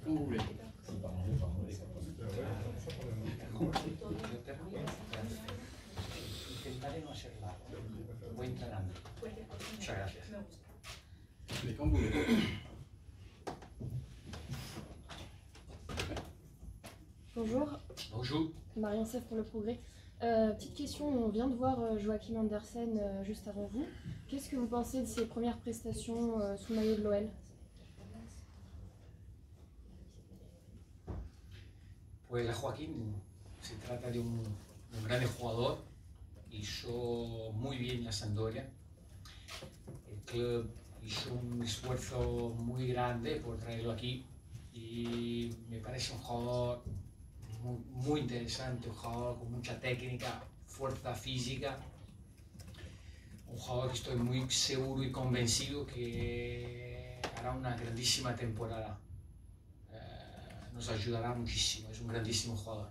Como vous voulez. Intentaré no hacer largo. Voy entrenando. Muchas gracias. Mais quand vous voulez. Bonjour, Bonjour. Marion Seff pour Le Progrès. Petite question, on vient de voir Joachim Andersen juste avant vous. Qu'est-ce que vous pensez de ses premières prestations sous le maillot de l'OL? Pues Joaquín se trata de un gran jugador, hizo muy bien la Sampdoria. El club hizo un esfuerzo muy grande por traerlo aquí y me parece un jugador muy interesante, un jugador con mucha técnica, fuerza física, un jugador que estoy muy seguro y convencido que hará una grandísima temporada. Nos ayudará muchísimo, es un grandísimo jugador.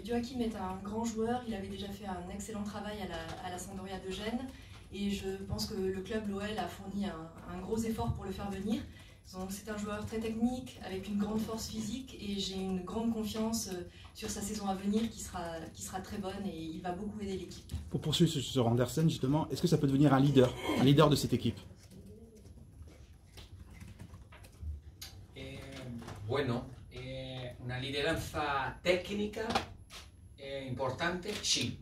Joachim est un grand joueur, il avait déjà fait un excellent travail à la Sampdoria de Gênes et je pense que le club l'OL a fourni un gros effort pour le faire venir. Donc c'est un joueur très technique, avec une grande force physique et j'ai une grande confiance sur sa saison à venir qui sera très bonne et il va beaucoup aider l'équipe. Pour poursuivre sur Andersen justement, est-ce que ça peut devenir un leader de cette équipe? Bueno, una lideranza técnica importante, sí.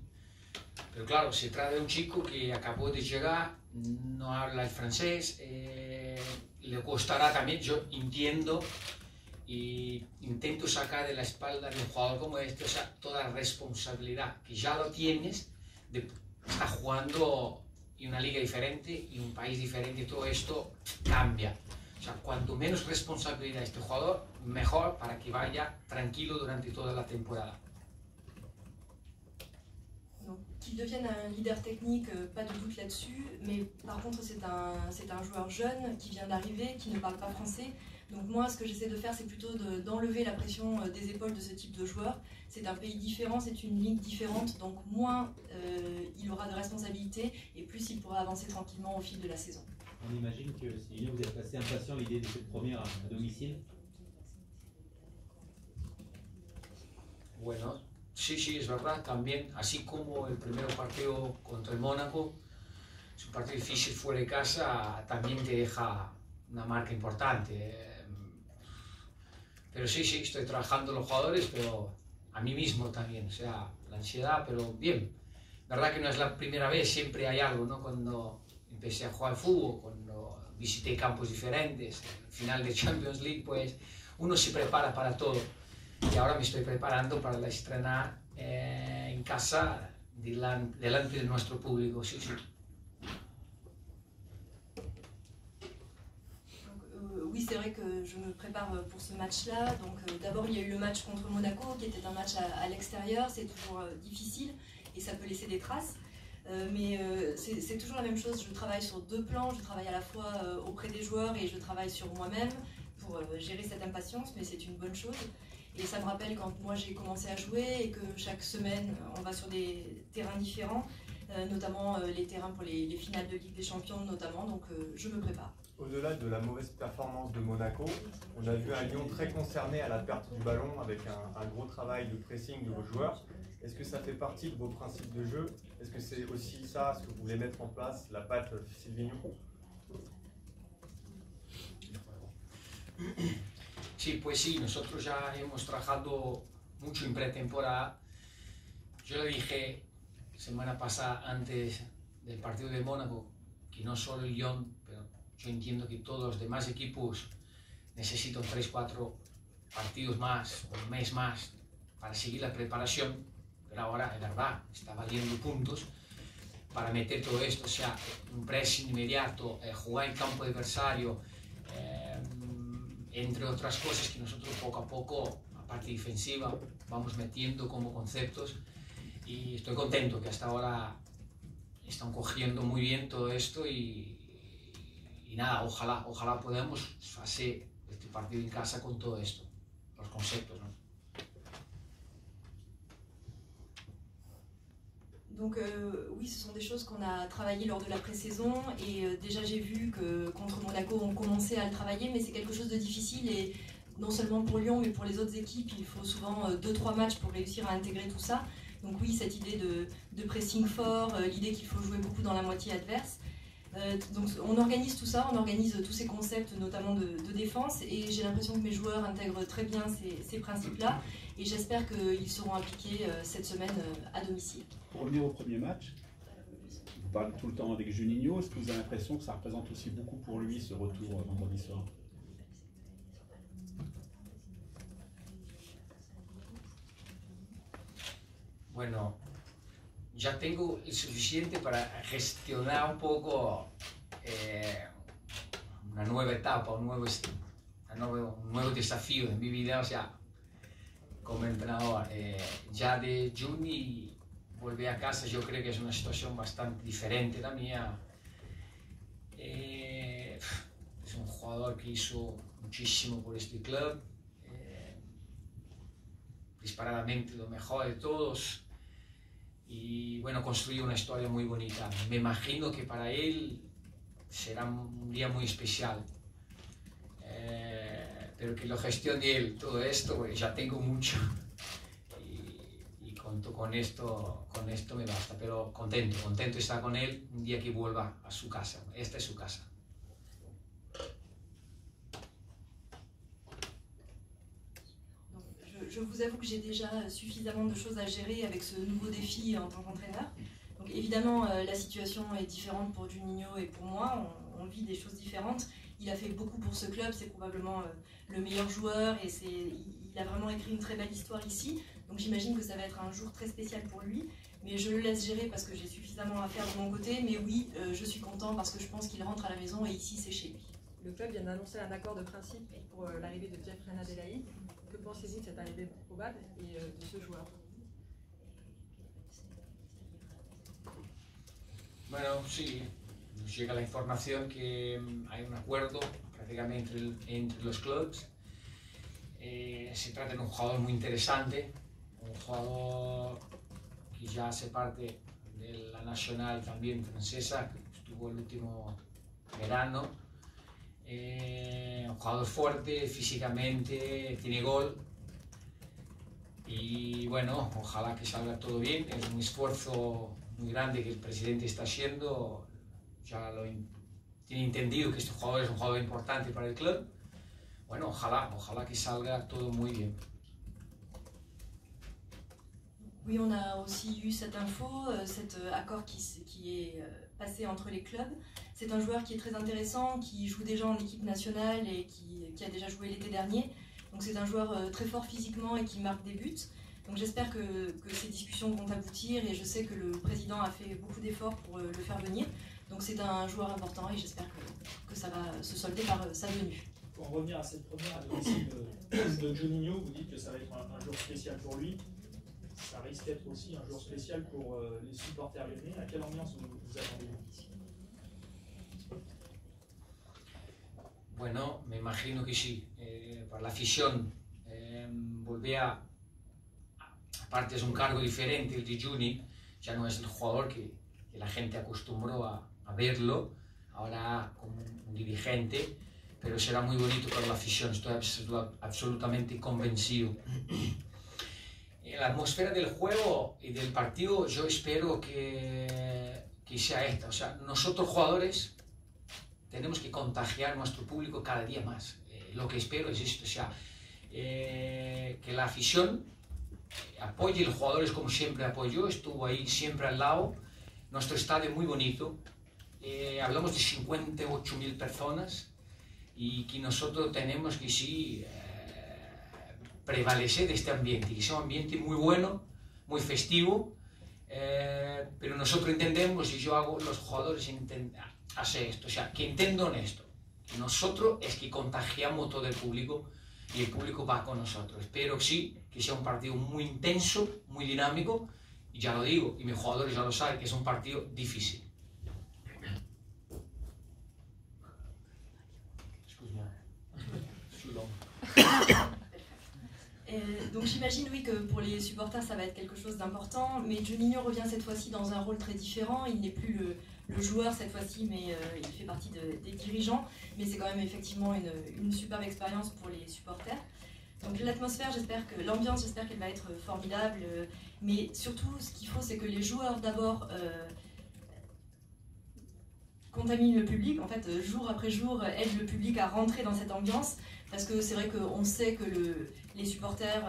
Pero claro, se trata de un chico que acabó de llegar, no habla el francés, le costará también, yo entiendo y intento sacar de la espalda de un jugador como este, o sea, toda la responsabilidad que ya lo tienes, de estar jugando en una liga diferente y un país diferente, y todo esto cambia. O sea, cuanto menos responsabilidad este jugador, mejor para que vaya tranquilo durante toda la temporada. Qu'il devienne un leader technique, pas de doute là-dessus, mais par contre c'est un joueur jeune qui vient d'arriver, qui ne parle pas français. Donc moi ce que j'essaie de faire c'est plutôt d'enlever la pression des épaules de ce type de joueur. C'est un pays différent, c'est une ligue différente, donc moins il aura de responsabilités et plus il pourra avancer tranquillement au fil de la saison. On imagine que si vous êtes assez impatient l'idée de cette première à domicile. Bueno, sí, es verdad, también, así como el primer partido contra el Mónaco, es un partido difícil fuera de casa, también te deja una marca importante. Pero sí, estoy trabajando los jugadores, pero a mí mismo también, o sea, la ansiedad, pero bien. La verdad que no es la primera vez, siempre hay algo, ¿no? Cuando empecé a jugar al fútbol, cuando visité campos diferentes, al final de Champions League, pues uno se prepara para todo. Y ahora me estoy preparando para la estrena en casa, delante de nuestro público, sí. Oui, c'est vrai que je me prépare pour ce match-là. Donc d'abord, il y a eu le match contre Monaco, qui était un match à l'extérieur. C'est toujours difficile et ça peut laisser des traces. Mais c'est toujours la même chose. Je travaille sur deux plans. Je travaille à la fois auprès des joueurs et je travaille sur moi-même pour gérer cette impatience, mais c'est une bonne chose. Et ça me rappelle quand moi j'ai commencé à jouer et que chaque semaine on va sur des terrains différents, notamment les terrains pour les finales de Ligue des Champions notamment, donc je me prépare. Au-delà de la mauvaise performance de Monaco, on a vu un Lyon très concerné à la perte du ballon avec un gros travail de pressing de vos joueurs. Est-ce que ça fait partie de vos principes de jeu? Est-ce que c'est aussi ça, ce que vous voulez mettre en place, la patte Silvinho? Sí, pues sí, nosotros ya hemos trabajado mucho en pretemporada. Yo le dije semana pasada, antes del partido de Mónaco, que no solo el Lyon, pero yo entiendo que todos los demás equipos necesitan 3-4 partidos más, o un mes más, para seguir la preparación. Pero ahora, es verdad, está valiendo puntos para meter todo esto, o sea, un pressing inmediato, jugar en campo adversario, entre otras cosas que nosotros poco a poco, a parte defensiva, vamos metiendo como conceptos y estoy contento que hasta ahora están cogiendo muy bien todo esto y nada, ojalá podamos hacer este partido en casa con todo esto, los conceptos, ¿no? Donc oui, ce sont des choses qu'on a travaillées lors de la pré-saison et déjà j'ai vu que contre Monaco on commençait à le travailler, mais c'est quelque chose de difficile et non seulement pour Lyon mais pour les autres équipes, il faut souvent 2-3 matchs pour réussir à intégrer tout ça. Donc oui, cette idée de pressing fort, l'idée qu'il faut jouer beaucoup dans la moitié adverse. Donc on organise tout ça, on organise tous ces concepts notamment de défense et j'ai l'impression que mes joueurs intègrent très bien ces principes-là et j'espère qu'ils seront appliqués cette semaine à domicile. Pour revenir au premier match, vous parlez tout le temps avec Juninho, est-ce que vous avez l'impression que ça représente aussi beaucoup pour lui ce retour vendredi soir? Bueno, ya tengo el suficiente para gestionar un poco una nueva etapa, un nuevo desafío en mi vida, o sea, como entrenador. Ya de Juni volví a casa, yo creo que es una situación bastante diferente la mía. Es un jugador que hizo muchísimo por este club, disparadamente lo mejor de todos. Y bueno, construyó una historia muy bonita. Me imagino que para él será un día muy especial. Pero que lo gestione él, todo esto, pues ya tengo mucho. Y con esto me basta. Pero contento estar con él un día que vuelva a su casa. Esta es su casa. Je vous avoue que j'ai déjà suffisamment de choses à gérer avec ce nouveau défi en tant qu'entraîneur. Donc évidemment, la situation est différente pour Juninho et pour moi. On vit des choses différentes. Il a fait beaucoup pour ce club, c'est probablement le meilleur joueur et il a vraiment écrit une très belle histoire ici. Donc j'imagine que ça va être un jour très spécial pour lui. Mais je le laisse gérer parce que j'ai suffisamment à faire de mon côté. Mais oui, je suis content parce que je pense qu'il rentre à la maison et ici c'est chez lui. Le club vient d'annoncer un accord de principe pour l'arrivée de Jeffrey Adelaide. Que pensez-vous de cette arrivée probable et de ce joueur? Bueno, sí, nos llega la información que hay un acuerdo prácticamente entre los clubes. Se trata de un jugador muy interesante, un jugador que ya hace parte de la nacional también francesa, que estuvo el último verano. Un jugador fuerte físicamente, tiene gol y bueno, ojalá que salga todo bien. Es un esfuerzo muy grande que el presidente está haciendo, ya tiene entendido que este jugador es un jugador importante para el club. Bueno, ojalá que salga todo muy bien. Oui, on a aussi eu cette info, cet accord qui est passé entre les clubs. C'est un joueur qui est très intéressant, qui joue déjà en équipe nationale et qui a déjà joué l'été dernier. Donc c'est un joueur très fort physiquement et qui marque des buts. Donc j'espère que ces discussions vont aboutir et je sais que le président a fait beaucoup d'efforts pour le faire venir. Donc c'est un joueur important et j'espère que ça va se solder par sa venue. Pour en revenir à cette première à domicile de Juninho, vous dites que ça va être un jour spécial pour lui. Ça risque d'être aussi un jour spécial pour les supporters lyonnais. À quelle ambiance vous attendez-vous? Bueno, me imagino que sí. Para la afición, aparte es un cargo diferente el de Juni, ya no es el jugador que la gente acostumbró a verlo, ahora como un dirigente, pero será muy bonito para la afición, estoy absolutamente convencido. La atmósfera del juego y del partido yo espero que sea esta, o sea, nosotros jugadores tenemos que contagiar a nuestro público cada día más. Lo que espero es esto, o sea, que la afición apoye a los jugadores como siempre apoyó, estuvo ahí siempre al lado. Nuestro estadio es muy bonito, hablamos de 58.000 personas y que nosotros tenemos que sí prevalecer de este ambiente, que sea un ambiente muy bueno, muy festivo, pero nosotros entendemos y yo hago, los jugadores hacer esto, o sea, que entiendan esto, que nosotros es que contagiamos todo el público y el público va con nosotros. Espero sí que sea un partido muy intenso, muy dinámico, y ya lo digo, y mis jugadores ya lo saben, que es un partido difícil. Donc j'imagine oui que pour les supporters ça va être quelque chose d'important, mais Juninho revient cette fois-ci dans un rôle très différent. Il n'est plus le joueur cette fois-ci, mais il fait partie des dirigeants. Mais c'est quand même effectivement une superbe expérience pour les supporters. Donc l'atmosphère, l'ambiance, j'espère qu'elle va être formidable. Mais surtout, ce qu'il faut, c'est que les joueurs d'abord contaminent le public. En fait, jour après jour, aident le public à rentrer dans cette ambiance. Parce que c'est vrai qu'on sait que les supporters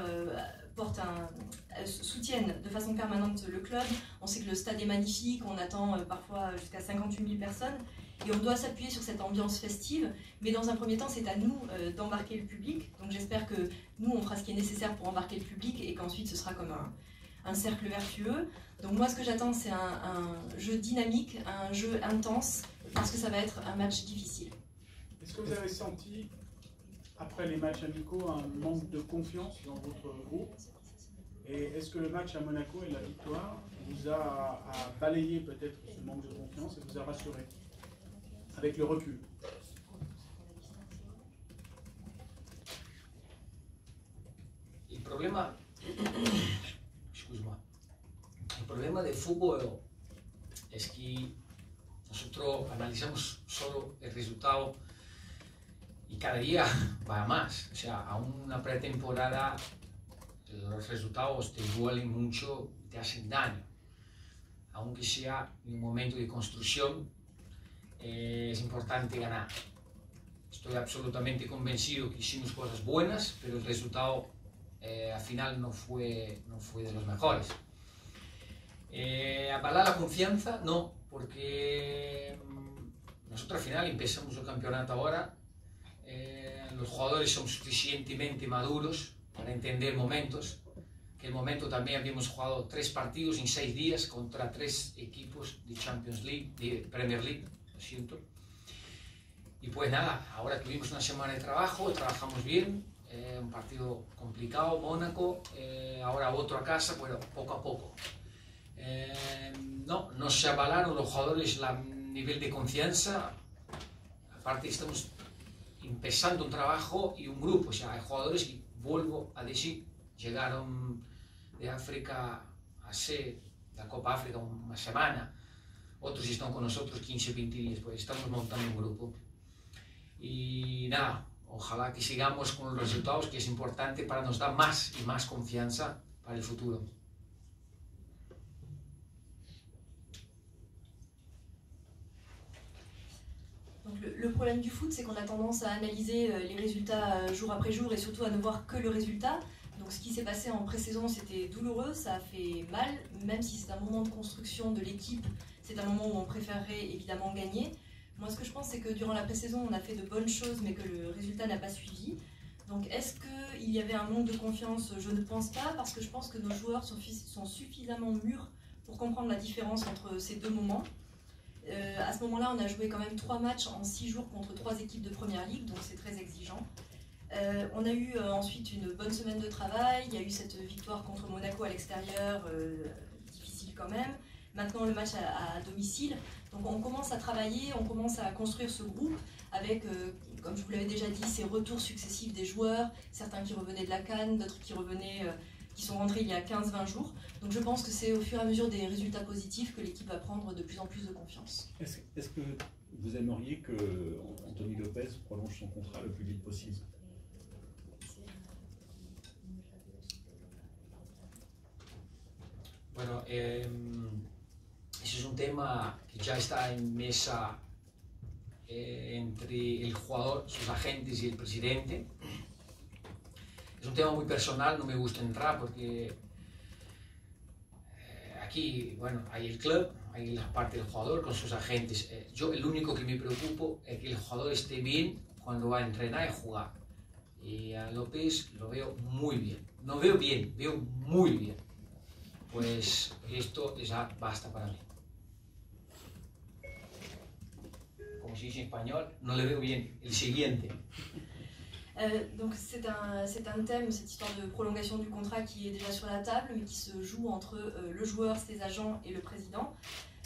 soutiennent de façon permanente le club. On sait que le stade est magnifique, on attend parfois jusqu'à 58 000 personnes. Et on doit s'appuyer sur cette ambiance festive. Mais dans un premier temps, c'est à nous d'embarquer le public. Donc j'espère que nous, on fera ce qui est nécessaire pour embarquer le public et qu'ensuite ce sera comme un cercle vertueux. Donc moi, ce que j'attends, c'est un jeu dynamique, un jeu intense, parce que ça va être un match difficile. Est-ce que vous avez senti, après les matchs amicaux, un manque de confiance dans votre groupe? Et est-ce que le match à Monaco et la victoire vous a balayé peut-être ce manque de confiance et vous a rassuré avec le recul? El problema, el problema del fútbol es que nosotros analizamos solo el resultado y cada día va más. O sea, a una pretemporada los resultados te duelen mucho, te hacen daño. Aunque sea en un momento de construcción, es importante ganar. Estoy absolutamente convencido que hicimos cosas buenas, pero el resultado al final no fue de los mejores. ¿Avalar la confianza? No, porque nosotros al final empezamos el campeonato ahora. Los jugadores son suficientemente maduros para entender momentos. Que el momento también habíamos jugado 3 partidos en 6 días contra 3 equipos de Champions League, de Premier League, lo siento. Y pues nada, ahora tuvimos una semana de trabajo, trabajamos bien, un partido complicado, Mónaco, ahora otro a casa, bueno, poco a poco. No se avalaron los jugadores el nivel de confianza, aparte estamos empezando un trabajo y un grupo, o sea, hay jugadores que, vuelvo a decir, llegaron de África hace la Copa África una semana, otros están con nosotros 15 20 días, pues estamos montando un grupo. Y nada, ojalá que sigamos con los resultados, que es importante para nos dar más y más confianza para el futuro. Donc le problème du foot, c'est qu'on a tendance à analyser les résultats jour après jour et surtout à ne voir que le résultat. Donc ce qui s'est passé en pré-saison, c'était douloureux, ça a fait mal, même si c'est un moment de construction de l'équipe, c'est un moment où on préférerait évidemment gagner. Moi ce que je pense, c'est que durant la pré-saison, on a fait de bonnes choses, mais que le résultat n'a pas suivi. Donc est-ce qu'il y avait un manque de confiance? Je ne pense pas, parce que je pense que nos joueurs sont suffisamment mûrs pour comprendre la différence entre ces deux moments. À ce moment-là, on a joué quand même 3 matchs en 6 jours contre 3 équipes de Première Ligue, donc c'est très exigeant. On a eu ensuite une bonne semaine de travail, il y a eu cette victoire contre Monaco à l'extérieur, difficile quand même. Maintenant le match à domicile, donc on commence à travailler, on commence à construire ce groupe avec, comme je vous l'avais déjà dit, ces retours successifs des joueurs, certains qui revenaient de la CAN, d'autres qui sont rentrés il y a 15-20 jours. Donc je pense que c'est au fur et à mesure des résultats positifs que l'équipe va prendre de plus en plus de confiance. Est-ce que vous aimeriez que Anthony Lopez prolonge son contrat le plus vite possible? Bueno, ese es un tema que ya está en mesa entre el jugador, sus agentes y el presidente. Es un tema muy personal, no me gusta entrar porque aquí, bueno, hay el club, hay la parte del jugador con sus agentes. Yo el único que me preocupo es que el jugador esté bien cuando va a entrenar y jugar. Y a López lo veo muy bien. No veo bien, veo muy bien. Pues esto ya basta para mí. Como se dice en español, no le veo bien. El siguiente. Donc c'est un thème, cette histoire de prolongation du contrat qui est déjà sur la table, mais qui se joue entre le joueur, ses agents et le président.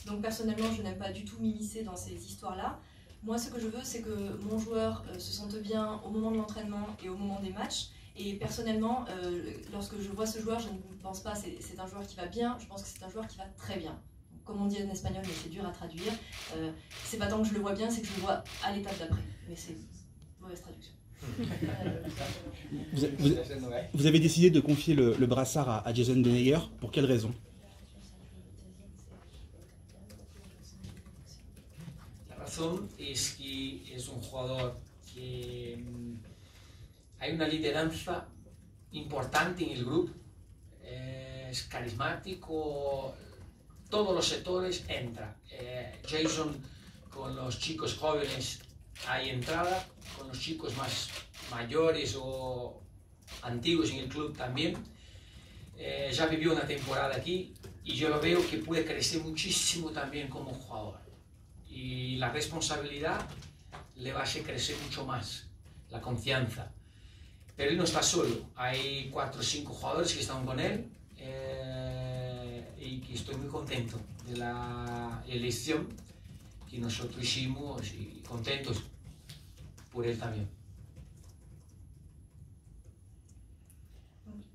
Donc personnellement, je n'aime pas du tout m'immiscer dans ces histoires-là. Moi, ce que je veux, c'est que mon joueur se sente bien au moment de l'entraînement et au moment des matchs, Et personnellement, lorsque je vois ce joueur, je ne pense pas c'est un joueur qui va bien, je pense que c'est un joueur qui va très bien. Donc, comme on dit en espagnol, mais c'est dur à traduire, c'est pas tant que je le vois bien, c'est que je le vois à l'étape d'après. Mais c'est une mauvaise traduction. Vous avez décidé de confier le brassard à Jason Denayer, pour quelle raison? La razón es que es un jugador que hay una lideranza importante en el grupo, es carismático, todos los sectores entra. Jason con los chicos jóvenes hay entrada, con los chicos más mayores o antiguos en el club también. Ya vivió una temporada aquí y yo lo veo que puede crecer muchísimo también como jugador. Y la responsabilidad le va a hacer crecer mucho más, la confianza. Pero él no está solo, hay 4 o 5 jugadores que están con él y que estoy muy contento de la elección que nosotros hicimos y contentos por él también.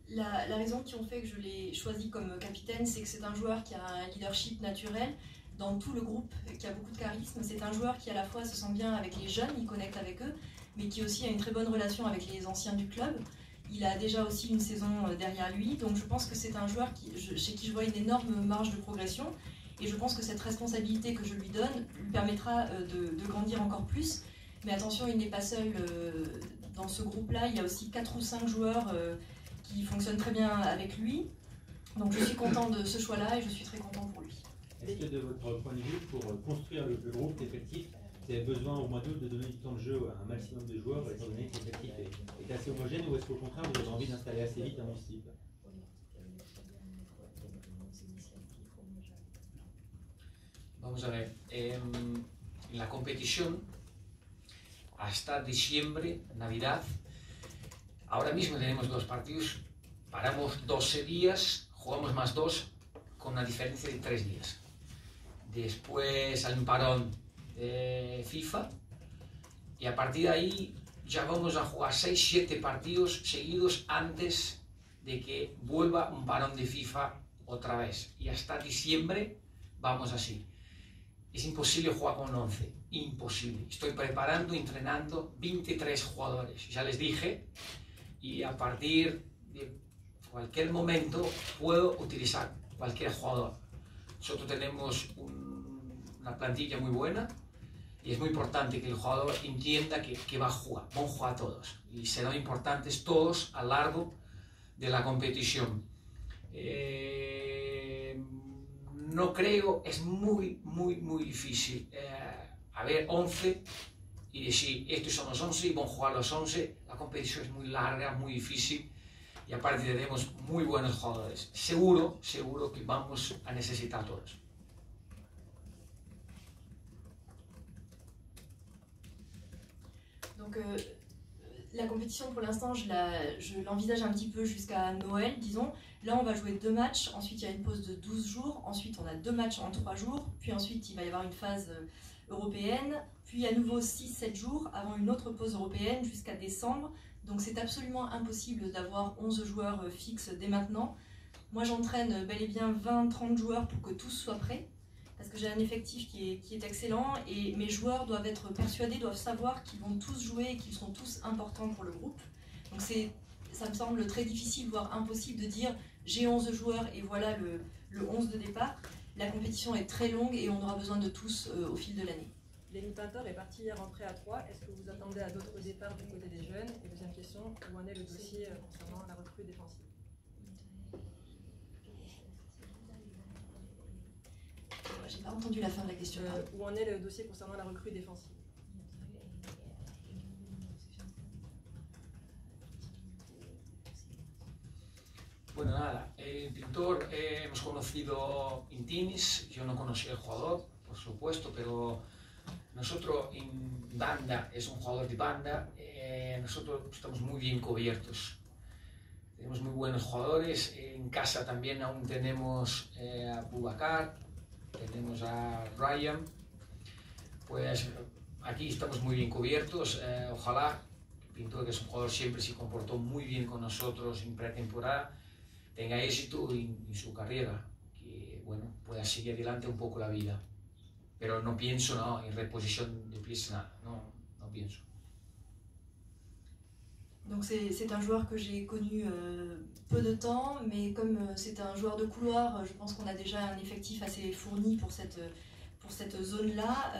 La raison qui ont fait que je l'ai choisi comme capitaine, c'est que c'est un joueur qui a un leadership naturel dans tout le groupe, qui a beaucoup de charisme. C'est un joueur qui à la fois se sent bien avec les jeunes, il connecte avec eux, mais qui aussi a une très bonne relation avec les anciens du club. Il a déjà aussi une saison derrière lui, donc je pense que c'est un joueur chez qui je vois une énorme marge de progression. Et je pense que cette responsabilité que je lui donne lui permettra de grandir encore plus. Mais attention, il n'est pas seul dans ce groupe-là. Il y a aussi 4 ou 5 joueurs qui fonctionnent très bien avec lui. Donc je suis content de ce choix-là et je suis très content pour lui. Est-ce que de votre point de vue, pour construire le groupe effectif, vous avez besoin au mois d'août de donner du temps de jeu à un maximum de joueurs, étant donné que l'effectif est assez homogène, ou est-ce qu'au contraire vous avez envie d'installer assez vite un 11 type? Vamos a ver, en la competición hasta diciembre, Navidad, ahora mismo tenemos 2 partidos, paramos 12 días, jugamos más 2 con una diferencia de 3 días. Después hay un parón de FIFA y a partir de ahí ya vamos a jugar 6-7 partidos seguidos antes de que vuelva un parón de FIFA otra vez. Y hasta diciembre vamos así. Es imposible jugar con 11, imposible. Estoy preparando, entrenando 23 jugadores, ya les dije, y a partir de cualquier momento puedo utilizar cualquier jugador. Nosotros tenemos una plantilla muy buena y es muy importante que el jugador entienda que va a jugar, van a jugar todos y serán importantes todos a lo largo de la competición. No creo, es muy difícil haber 11 y decir estos son los 11 y van a jugar los 11. La competición es muy larga, muy difícil y aparte tenemos muy buenos jugadores. Seguro que vamos a necesitar todos. Donc la compétition pour l'instant je l'envisage un petit peu jusqu'à Noël disons. Là on va jouer 2 matchs, ensuite il y a une pause de 12 jours, ensuite on a 2 matchs en 3 jours, puis ensuite il va y avoir une phase européenne, puis à nouveau 6-7 jours avant une autre pause européenne jusqu'à décembre. Donc c'est absolument impossible d'avoir 11 joueurs fixes dès maintenant. Moi j'entraîne bel et bien 20-30 joueurs pour que tous soient prêts, parce que j'ai un effectif qui est excellent et mes joueurs doivent être persuadés, doivent savoir qu'ils vont tous jouer et qu'ils seront tous importants pour le groupe. Donc ça me semble très difficile, voire impossible de dire j'ai 11 joueurs et voilà le 11 de départ. La compétition est très longue et on aura besoin de tous au fil de l'année. Lenny Pintor est parti hier rentré à 3. Est-ce que vous attendez à d'autres départs du côté des jeunes? Et deuxième question, où en est le dossier concernant la recrue défensive? J'ai pas entendu la fin de la question. Où en est le dossier concernant la recrue défensive? Bueno, nada, el Pintor hemos conocido Intinis, yo no conocía al jugador, por supuesto, pero nosotros en banda, es un jugador de banda, nosotros estamos muy bien cubiertos. Tenemos muy buenos jugadores, en casa también aún tenemos a Boubacar, tenemos a Ryan, pues aquí estamos muy bien cubiertos, ojalá Pintor, que es un jugador siempre se comportó muy bien con nosotros en pretemporada, tenga éxito en su carrera, que bueno, pueda seguir adelante un poco la vida. Pero no pienso en reposición de pièces, nada, no pienso. Donc c'est un joueur que j'ai connu peu de temps, mais comme c'est un joueur de couloir, je pense qu'on a déjà un effectif assez fourni pour cette zone-là.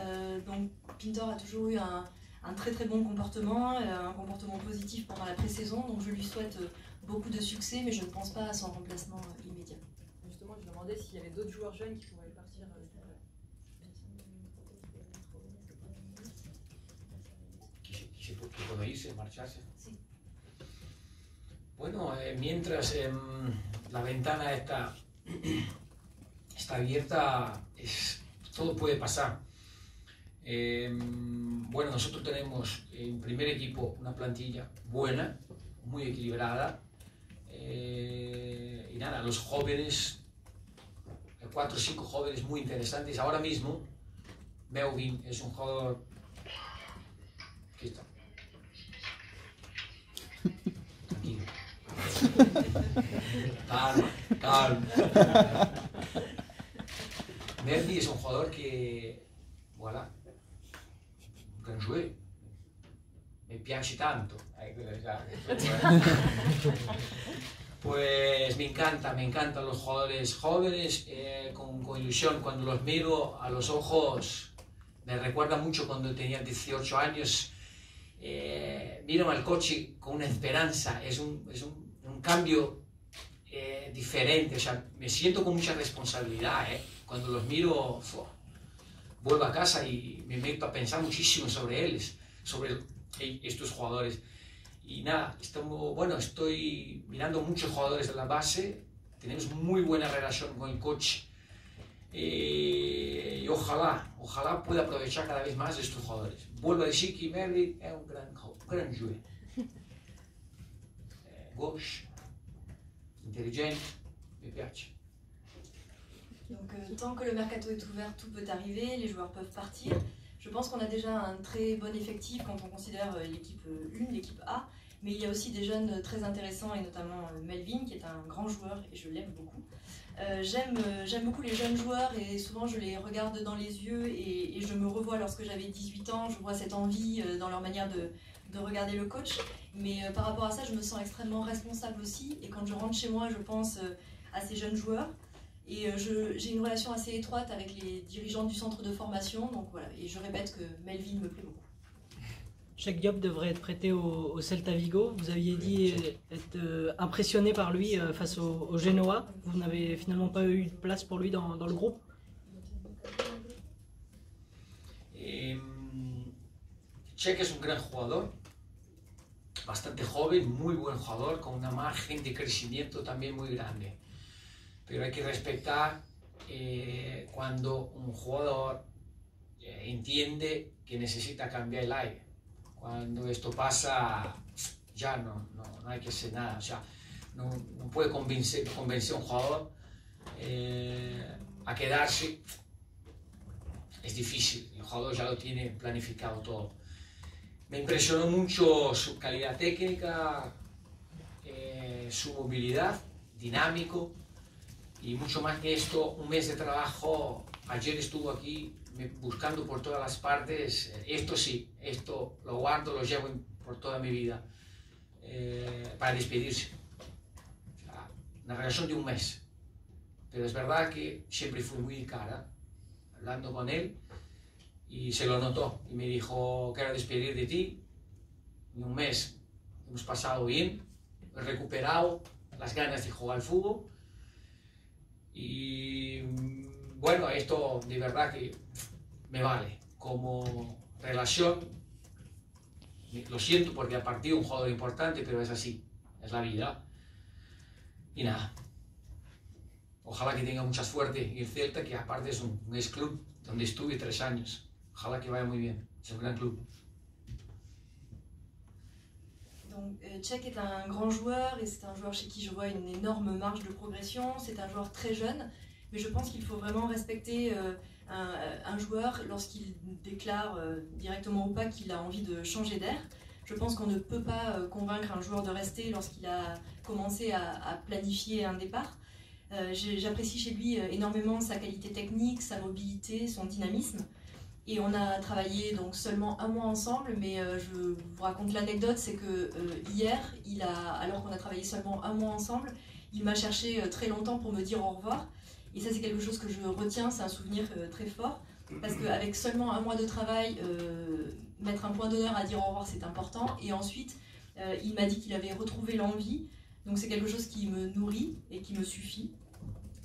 Donc Pintor a toujours eu un très très bon comportement, un comportement positif pendant la pré-saison, donc je lui souhaite beaucoup de succès, mais je ne pense pas à son remplacement immédiat. Justement, je me demandais s'il y avait d'autres joueurs jeunes qui pourraient partir. ¿Que puede irse, marcharse? Sí. Bueno, mientras la ventana está abierta, todo puede pasar. Bueno, nosotros tenemos en primer equipo una plantilla buena, muy equilibrada, y nada, los jóvenes, 4 o 5 jóvenes muy interesantes. Ahora mismo, Melvin es un jugador... Aquí está. Tranquilo. Calma. Melvin es un jugador que, voilà, gran joueur, me piace tanto. Pues me encantan los jugadores jóvenes, con ilusión. Cuando los miro a los ojos, me recuerda mucho cuando tenía 18 años. Miro al coche con una esperanza, es un cambio diferente, o sea, me siento con mucha responsabilidad, cuando los miro, vuelvo a casa y me meto a pensar muchísimo sobre ellos, sobre estos jugadores. Y nada, estoy mirando muchos jugadores de la base, tenemos muy buena relación con el coach, y ojalá pueda aprovechar cada vez más estos jugadores. Vuelvo a decir que Melvin es un gran joueur. Gauche, intelligente, me piace. Donc tant que le mercato est ouvert, tout peut arriver, les joueurs peuvent partir. Je pense qu'on a déjà un très bon effectif quand on considère l'équipe 1, l'équipe A, mais il y a aussi des jeunes très intéressants, et notamment Melvin, qui est un grand joueur, et je l'aime beaucoup. J'aime beaucoup les jeunes joueurs, et souvent je les regarde dans les yeux, et je me revois lorsque j'avais 18 ans, je vois cette envie dans leur manière de regarder le coach, mais par rapport à ça, je me sens extrêmement responsable aussi, et quand je rentre chez moi, je pense à ces jeunes joueurs, et j'ai une relation assez étroite avec les dirigeants du centre de formation, donc voilà, et je répète que Melvin me plaît beaucoup. Cheikh Diop devrait être prêté au Celta Vigo. Vous aviez dit être impressionné par lui face au Genoa. Vous n'avez finalement pas eu de place pour lui dans le groupe. Cheikh es un gran jugador, bastante joven, muy buen jugador, con una margen de crecimiento también muy grande. Pero hay que respetar cuando un jugador entiende que necesita cambiar el aire. Cuando esto pasa, ya no hay que hacer nada. O sea, no puede convencer a un jugador a quedarse. Es difícil, el jugador ya lo tiene planificado todo. Me impresionó mucho su calidad técnica, su movilidad, dinámico, y mucho más que esto, un mes de trabajo. Ayer estuvo aquí buscando por todas las partes. Esto sí, esto lo guardo, lo llevo por toda mi vida, para despedirse. O sea, una relación de un mes, pero es verdad que siempre fue muy cara, hablando con él, y se lo notó, y me dijo: quiero despedir de ti. En un mes hemos pasado bien, he recuperado las ganas de jugar al fútbol, y bueno, esto de verdad que me vale como relación. Lo siento porque ha partido un jugador importante, pero es así, es la vida. Y nada, ojalá que tenga mucha suerte en el Celta, que aparte es un ex club donde estuve 3 años. Ojalá que vaya muy bien, es un gran club. Donc, Cheikh est un grand joueur, et c'est un joueur chez qui je vois une énorme marge de progression. C'est un joueur très jeune, mais je pense qu'il faut vraiment respecter un joueur lorsqu'il déclare directement ou pas qu'il a envie de changer d'air. Je pense qu'on ne peut pas convaincre un joueur de rester lorsqu'il a commencé à planifier un départ. J'apprécie chez lui énormément sa qualité technique, sa mobilité, son dynamisme. Et on a travaillé donc seulement un mois ensemble, mais je vous raconte l'anecdote, c'est que hier, alors qu'on a travaillé seulement un mois ensemble, il m'a cherché très longtemps pour me dire au revoir. Et ça, c'est quelque chose que je retiens, c'est un souvenir très fort. Parce qu'avec seulement un mois de travail, mettre un point d'honneur à dire au revoir, c'est important. Et ensuite, il m'a dit qu'il avait retrouvé l'envie. Donc c'est quelque chose qui me nourrit et qui me suffit.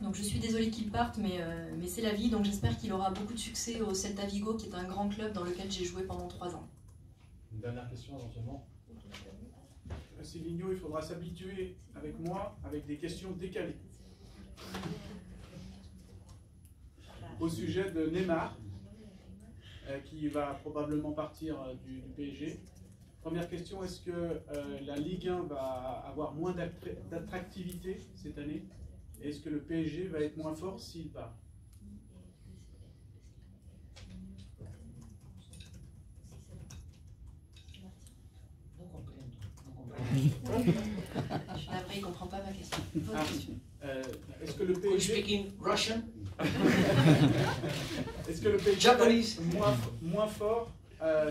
Donc je suis désolée qu'il parte, mais c'est la vie. Donc j'espère qu'il aura beaucoup de succès au Celta Vigo, qui est un grand club dans lequel j'ai joué pendant 3 ans. Une dernière question éventuellement. Silvino, il faudra s'habituer avec moi avec des questions décalées. Au sujet de Neymar, qui va probablement partir du PSG. Première question, est-ce que la Ligue 1 va avoir moins d'attractivité cette année? Est-ce que le PSG va être moins fort s'il part? Je suis navrée, il ne comprend pas ma question. Est-ce que le Could you PSG... speak in Russian? Est-ce que le PSG Japanese. va être moins fort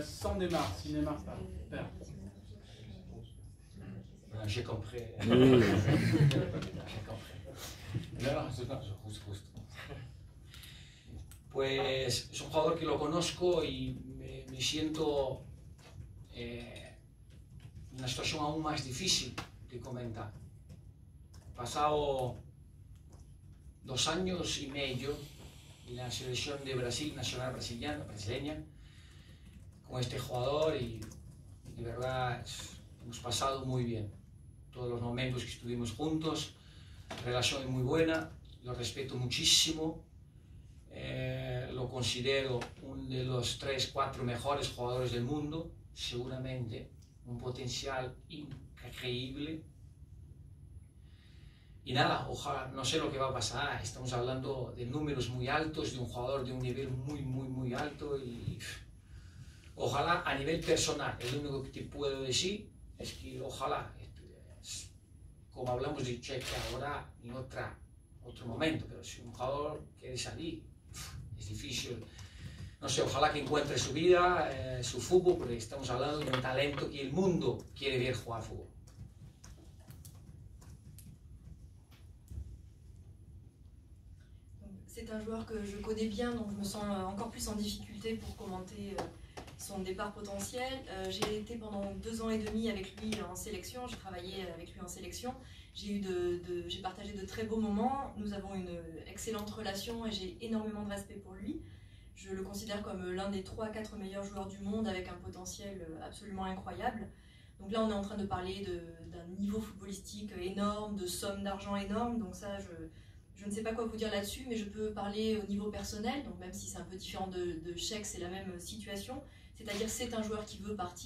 sans Neymar, si Neymar perd? J'ai compris. Oui. J'ai compris. No, justo. Pues es un jugador que lo conozco y me siento en una situación aún más difícil que comentar. Pasado 2 años y medio en la selección de Brasil, nacional brasileña, con este jugador y de verdad hemos pasado muy bien. Todos los momentos que estuvimos juntos, relación muy buena, lo respeto muchísimo, lo considero uno de los 3-4 mejores jugadores del mundo, seguramente un potencial increíble. Y nada, ojalá, no sé lo que va a pasar, estamos hablando de números muy altos, de un jugador de un nivel muy alto y ojalá a nivel personal, el único que te puedo decir es que ojalá, como hablamos de Cheque ahora en otro momento, pero si un jugador quiere salir, es difícil. No sé, ojalá que encuentre su vida, su fútbol, porque estamos hablando de un talento que el mundo quiere ver jugar fútbol. C'est un joueur que je connais bien, donc je me sens encore plus en difficulté pour commenter son départ potentiel. J'ai été pendant 2 ans et demi avec lui en sélection, j'ai travaillé avec lui en sélection. J'ai partagé de très beaux moments, nous avons une excellente relation et j'ai énormément de respect pour lui. Je le considère comme l'un des 3-4 meilleurs joueurs du monde avec un potentiel absolument incroyable. Donc là on est en train de parler d'un niveau footballistique énorme, de sommes d'argent énormes, donc ça je ne sais pas quoi vous dire là-dessus, mais je peux parler au niveau personnel, donc même si c'est un peu différent de Cheikh, c'est la même situation, c'est-à-dire c'est un joueur qui veut partir.